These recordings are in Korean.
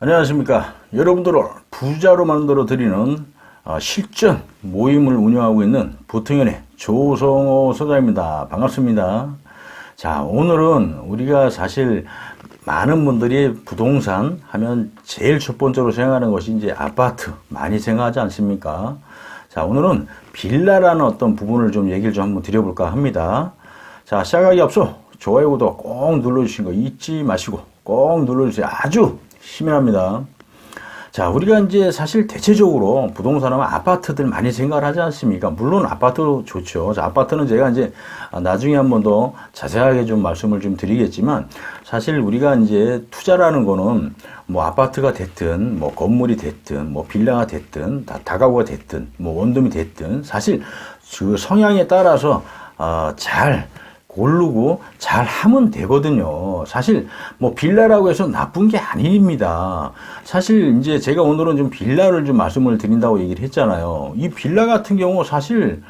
안녕하십니까. 여러분들을 부자로 만들어 드리는 실전 모임을 운영하고 있는 보통연의 조성호 소장입니다. 반갑습니다. 자, 오늘은 우리가 사실 많은 분들이 부동산 하면 제일 첫 번째로 생각하는 것이 이제 아파트 많이 생각하지 않습니까? 자, 오늘은 빌라라는 어떤 부분을 좀 얘기를 좀 한번 드려볼까 합니다. 자, 시작하기 앞서 좋아요, 구독 꼭 눌러주신 거 잊지 마시고 꼭 눌러주세요. 아주 심연합니다. 자, 우리가 이제 사실 대체적으로 부동산 하면 아파트들 많이 생각을 하지 않습니까? 물론 아파트도 좋죠. 자, 아파트는 제가 이제 나중에 한 번 더 자세하게 좀 말씀을 좀 드리겠지만, 사실 우리가 이제 투자라는 거는 뭐 아파트가 됐든, 뭐 건물이 됐든, 뭐 빌라가 됐든, 다가구가 됐든, 뭐 원룸이 됐든, 사실 그 성향에 따라서 잘 고르고 잘 하면 되거든요. 사실 뭐 빌라라고 해서 나쁜 게 아닙니다. 사실 이제 제가 오늘은 좀 빌라를 좀 말씀을 드린다고 얘기를 했잖아요. 이 빌라 같은 경우 사실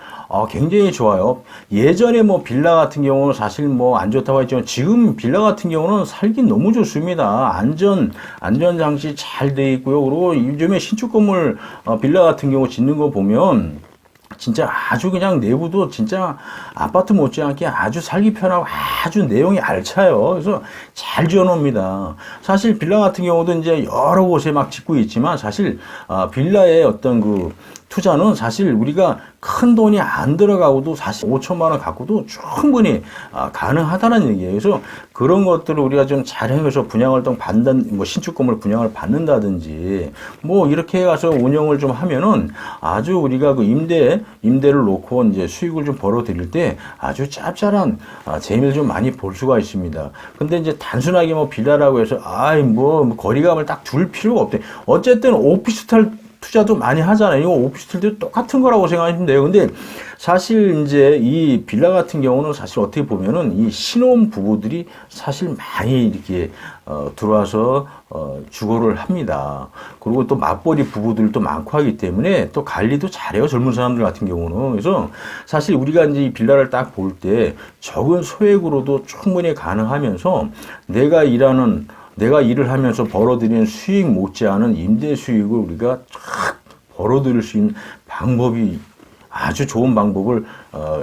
굉장히 좋아요. 예전에 뭐 빌라 같은 경우는 사실 뭐 안 좋다고 했지만 지금 빌라 같은 경우는 살기 너무 좋습니다. 안전 장치 잘 돼 있고요. 그리고 요즘에 신축 건물 빌라 같은 경우 짓는 거 보면 진짜 아주 그냥 내부도 진짜 아파트 못지않게 아주 살기 편하고 아주 내용이 알차요. 그래서 잘 지어놓습니다. 사실 빌라 같은 경우도 이제 여러 곳에 막 짓고 있지만 사실 빌라의 어떤 그 투자는 사실 우리가 큰 돈이 안 들어가고도 사실 5천만 원 갖고도 충분히 가능하다는 얘기예요. 그래서 그런 것들을 우리가 좀 잘 해서 분양활동 뭐 신축 건물 분양을 받는다든지 뭐 이렇게 가서 운영을 좀 하면은 아주 우리가 그 임대를 놓고 이제 수익을 좀 벌어 드릴 때 아주 짭짤한 재미를 좀 많이 볼 수가 있습니다. 근데 이제 단순하게 뭐 빌라라고 해서 뭐 거리감을 딱 둘 필요가 없대. 어쨌든 오피스텔 투자도 많이 하잖아요. 이거 오피스텔도 똑같은 거라고 생각하시면 돼요. 근데 사실 이제 이 빌라 같은 경우는 사실 어떻게 보면은 이 신혼 부부들이 사실 많이 이렇게 들어와서 주거를 합니다. 그리고 또 맞벌이 부부들도 많고 하기 때문에 또 관리도 잘해요. 젊은 사람들 같은 경우는. 그래서 사실 우리가 이제 이 빌라를 딱 볼 때 적은 소액으로도 충분히 가능하면서 내가 일을 하면서 벌어들이는 수익 못지않은 임대 수익을 우리가 쫙 벌어들일 수 있는 방법이 아주 좋은 방법을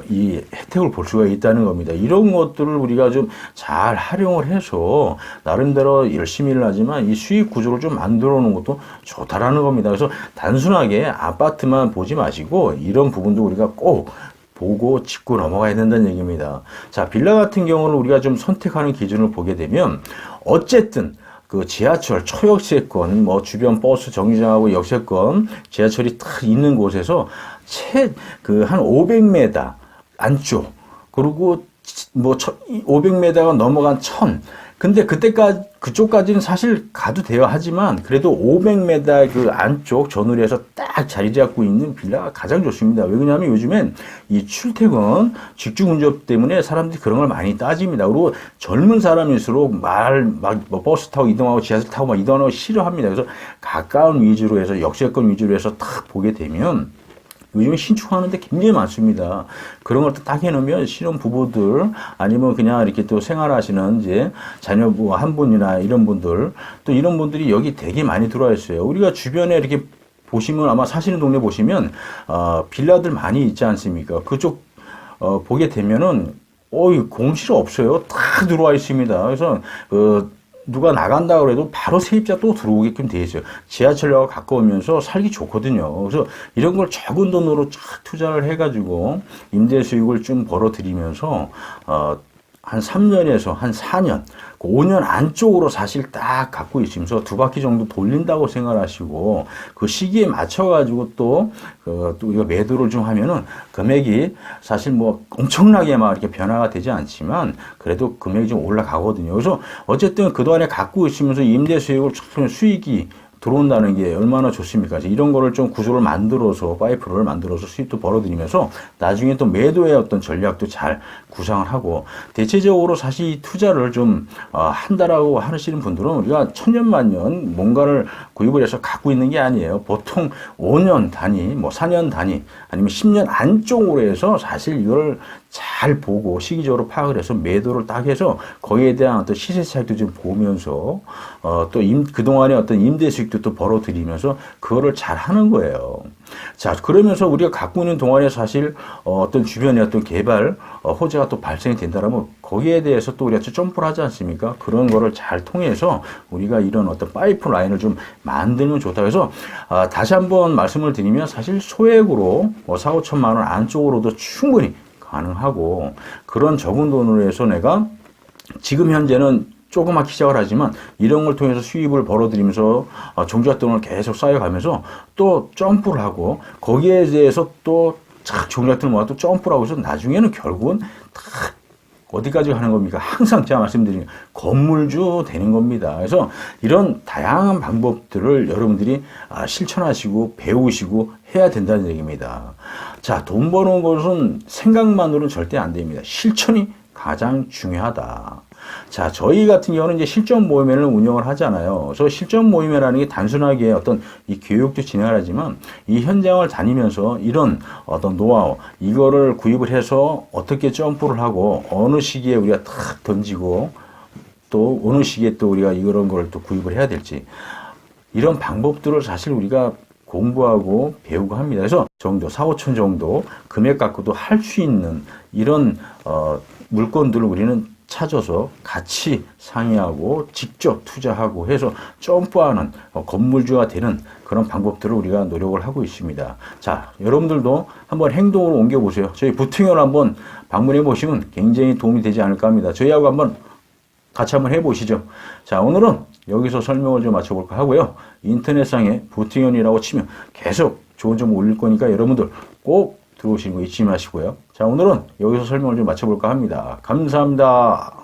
이 혜택을 볼 수가 있다는 겁니다. 이런 것들을 우리가 좀 잘 활용을 해서 나름대로 열심히 일을 하지만 이 수익 구조를 좀 만들어 놓은 것도 좋다라는 겁니다. 그래서 단순하게 아파트만 보지 마시고 이런 부분도 우리가 꼭 보고 짚고 넘어가야 된다는 얘기입니다. 자, 빌라 같은 경우는 우리가 좀 선택하는 기준을 보게 되면 어쨌든 그 지하철 초역세권, 뭐 주변 버스 정류장하고 역세권, 지하철이 딱 있는 곳에서 한 500m 안쪽, 그리고 뭐 500m가 넘어간 1000. 근데 그쪽까지는 사실 가도 돼요. 하지만 그래도 500m 그 안쪽 전후리에서 딱 자리 잡고 있는 빌라가 가장 좋습니다. 왜 그러냐면 요즘엔 이 출퇴근, 직중 운전 때문에 사람들이 그런 걸 많이 따집니다. 그리고 젊은 사람일수록 뭐 버스 타고 이동하고 지하철 타고 막 이동하는 거 싫어합니다. 그래서 가까운 위주로 해서 역세권 위주로 해서 딱 보게 되면 요즘에 신축하는데 굉장히 많습니다. 그런 걸 딱 해놓으면 신혼 부부들 아니면 그냥 이렇게 또 생활하시는 이제 자녀부 한 분이나 이런 분들 또 이런 분들이 여기 되게 많이 들어와 있어요. 우리가 주변에 이렇게 보시면 아마 사시는 동네 보시면 빌라들 많이 있지 않습니까? 그쪽 보게 되면은 공실 없어요. 다 들어와 있습니다. 그래서 누가 나간다 그래도 바로 세입자 또 들어오게끔 돼 있어요. 지하철역과 가까우면서 살기 좋거든요. 그래서 이런 걸 적은 돈으로 쫙 투자를 해가지고 임대 수익을 좀 벌어들이면서 한 3년에서 한 4년, 5년 안쪽으로 사실 딱 갖고 있으면서 2바퀴 정도 돌린다고 생각하시고 그 시기에 맞춰가지고 또 이거 매도를 좀 하면은 금액이 사실 뭐 엄청나게 막 이렇게 변화가 되지 않지만 그래도 금액이 좀 올라가거든요. 그래서 어쨌든 그동안에 갖고 있으면서 임대 수익이 들어온다는 게 얼마나 좋습니까? 이런 거를 좀 구조를 만들어서, 파이프를 만들어서 수입도 벌어들이면서 나중에 또 매도의 어떤 전략도 잘 구상을 하고, 대체적으로 사실 이 투자를 좀 한다라고 하시는 분들은 우리가 천년만년 뭔가를 구입을 해서 갖고 있는 게 아니에요. 보통 5년 단위, 뭐 4년 단위, 아니면 10년 안쪽으로 해서 사실 이걸 잘 보고 시기적으로 파악을 해서 매도를 딱 해서 거기에 대한 어떤 시세 차익도 좀 보면서 또 그동안의 어떤 임대 수익도 또 벌어들이면서 그거를 잘 하는 거예요. 자, 그러면서 우리가 갖고 있는 동안에 사실 어떤 주변의 어떤 개발 호재가 또 발생이 된다면 거기에 대해서 또 우리가 점프를 하지 않습니까? 그런 거를 잘 통해서 우리가 이런 어떤 파이프 라인을 좀 만들면 좋다. 그래서 다시 한번 말씀을 드리면 사실 소액으로 4, 5천만 원 안쪽으로도 충분히 가능하고 그런 적은 돈으로 해서 내가 지금 현재는 조그맣게 시작을 하지만 이런 걸 통해서 수입을 벌어들이면서 종잣돈을 계속 쌓여가면서 또 점프를 하고 거기에 대해서 또 종잣돈을 모아 또 점프를 하고 해서 나중에는 결국은 다 어디까지 가는 겁니까? 항상 제가 말씀드린 건물주 되는 겁니다. 그래서 이런 다양한 방법들을 여러분들이 실천하시고 배우시고 해야 된다는 얘기입니다. 자, 돈 버는 것은 생각만으로는 절대 안 됩니다. 실천이 가장 중요하다. 자, 저희 같은 경우는 이제 실전 모임회를 운영을 하잖아요. 그래서 실전 모임회라는 게 단순하게 어떤 이 교육도 진행을 하지만 이 현장을 다니면서 이런 어떤 노하우, 이거를 구입을 해서 어떻게 점프를 하고 어느 시기에 우리가 탁 던지고 또 어느 시기에 또 우리가 이런 걸 또 구입을 해야 될지 이런 방법들을 사실 우리가 공부하고 배우고 합니다. 그래서 정도 4, 5천 정도 금액 갖고도 할 수 있는 이런 물건들을 우리는 찾아서 같이 상의하고 직접 투자하고 해서 점프하는 건물주가 되는 그런 방법들을 우리가 노력을 하고 있습니다. 자, 여러분들도 한번 행동으로 옮겨보세요. 저희 부팅을 한번 방문해 보시면 굉장히 도움이 되지 않을까 합니다. 저희하고 한번 같이 한번 해보시죠. 자, 오늘은 여기서 설명을 좀 마쳐볼까 하고요. 인터넷상에 부팅연이라고 치면 계속 좋은 정보 올릴 거니까 여러분들 꼭 들어오시는 거 잊지 마시고요. 자, 오늘은 여기서 설명을 좀 마쳐볼까 합니다. 감사합니다.